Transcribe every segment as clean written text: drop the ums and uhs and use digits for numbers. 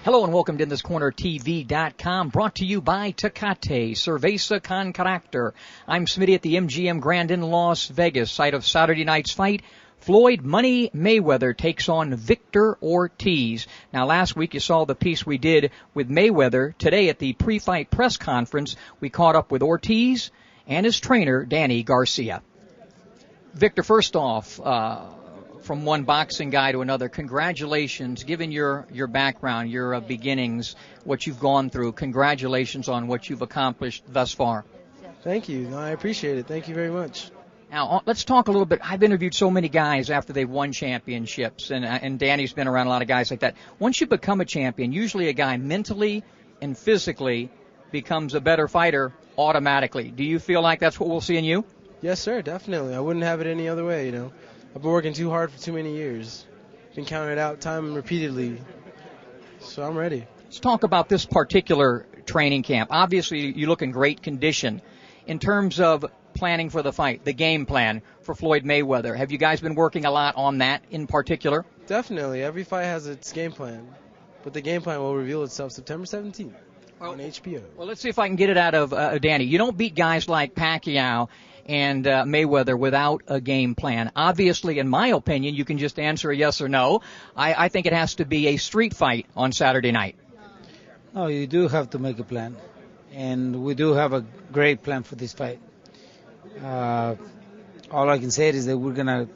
Hello and welcome to InThisCornerTV.com, brought to you by Tecate, Cerveza con Carácter. I'm Smitty at the MGM Grand in Las Vegas, site of Saturday night's fight. Floyd Money Mayweather takes on Victor Ortiz. Now, last week you saw the piece we did with Mayweather. Today at the pre-fight press conference, we caught up with Ortiz and his trainer, Danny Garcia. Victor, first off, from one boxing guy to another, congratulations. Given your background, your beginnings, what you've gone through, congratulations on what you've accomplished thus far. Thank you. No, I appreciate it. Thank you very much. Now, let's talk a little bit. I've interviewed so many guys after they've won championships, and Danny's been around a lot of guys like that. Once you become a champion, usually a guy mentally and physically becomes a better fighter automatically. Do you feel like that's what we'll see in you? Yes, sir, definitely. I wouldn't have it any other way, you know. I've been working too hard for too many years. Been counted out time repeatedly. So I'm ready. Let's talk about this particular training camp. Obviously, you look in great condition. In terms of planning for the fight, the game plan for Floyd Mayweather, have you guys been working a lot on that in particular? Definitely. Every fight has its game plan. But the game plan will reveal itself September 17th on HBO. Well, let's see if I can get it out of Danny. You don't beat guys like Pacquiao and Mayweather without a game plan. Obviously, in my opinion, you can just answer a yes or no. I think it has to be a street fight on Saturday night. No, you do have to make a plan. And we do have a great plan for this fight. All I can say is that we're going to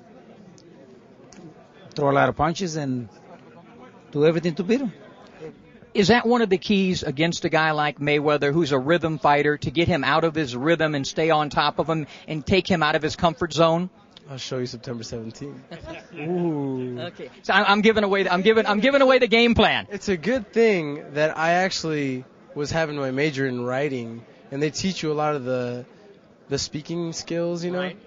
throw a lot of punches and do everything to beat him. Is that one of the keys against a guy like Mayweather, who's a rhythm fighter, to get him out of his rhythm and stay on top of him and take him out of his comfort zone? I'll show you September 17th. Ooh. Okay. So I'm giving away the game plan. It's a good thing that I actually was having my major in writing, and they teach you a lot of the speaking skills, you know. Right.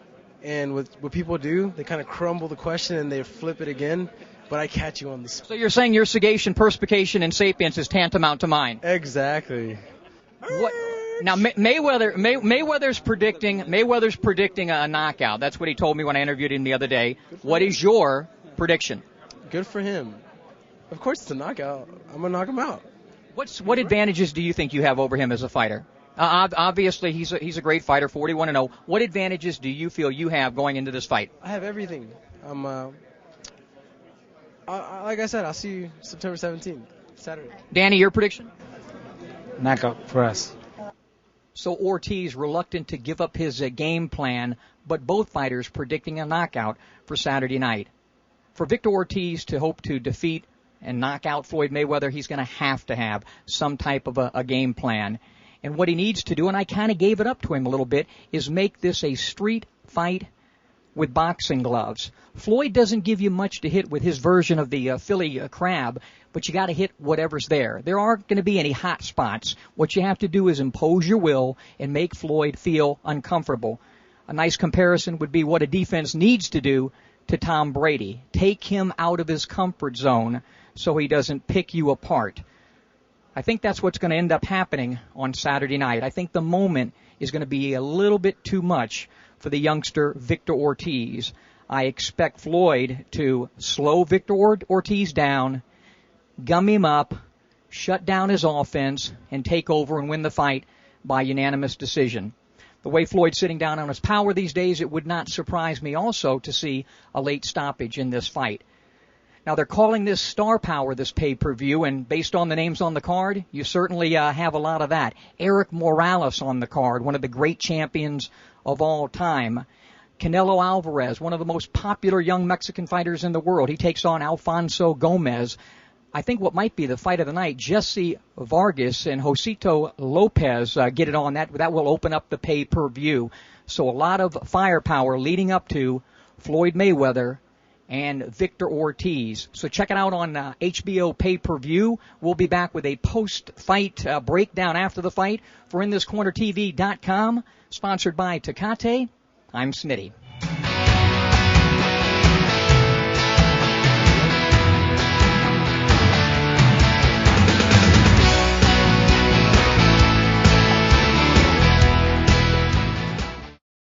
And what people do, they kind of crumble the question and they flip it again. But I catch you on the spot. So you're saying your sagation, perspication, and sapience is tantamount to mine? Exactly. What? Now Mayweather's predicting a knockout. That's what he told me when I interviewed him the other day. What is your prediction? Good for him. Of course it's a knockout. I'm gonna knock him out. What advantages do you think you have over him as a fighter? Obviously he's a great fighter, 41-0. What advantages do you feel you have going into this fight? I have everything. Like I said, I'll see you September 17th, Saturday. Danny, your prediction? Knockout for us. So Ortiz reluctant to give up his game plan, but both fighters predicting a knockout for Saturday night. For Victor Ortiz to hope to defeat and knock out Floyd Mayweather, he's going to have some type of a game plan. And what he needs to do, and I kind of gave it up to him a little bit, is make this a street fight with boxing gloves. Floyd doesn't give you much to hit with his version of the Philly crab, but you got to hit whatever's there. There aren't going to be any hot spots. What you have to do is impose your will and make Floyd feel uncomfortable. A nice comparison would be what a defense needs to do to Tom Brady. Take him out of his comfort zone so he doesn't pick you apart. I think that's what's going to end up happening on Saturday night. I think the moment is going to be a little bit too much for the youngster Victor Ortiz. I expect Floyd to slow Victor Ortiz down, gum him up, shut down his offense, and take over and win the fight by unanimous decision. The way Floyd's sitting down on his power these days, it would not surprise me also to see a late stoppage in this fight. Now, they're calling this star power, this pay-per-view, and based on the names on the card, you certainly have a lot of that. Eric Morales on the card, one of the great champions of all time. Canelo Alvarez, one of the most popular young Mexican fighters in the world. He takes on Alfonso Gomez. I think what might be the fight of the night, Jesse Vargas and Josito Lopez get it on. That will open up the pay-per-view. So a lot of firepower leading up to Floyd Mayweather and Victor Ortiz. So check it out on HBO pay-per-view. We'll be back with a post-fight breakdown after the fight for InThisCornerTV.com, sponsored by Tecate. I'm Smitty.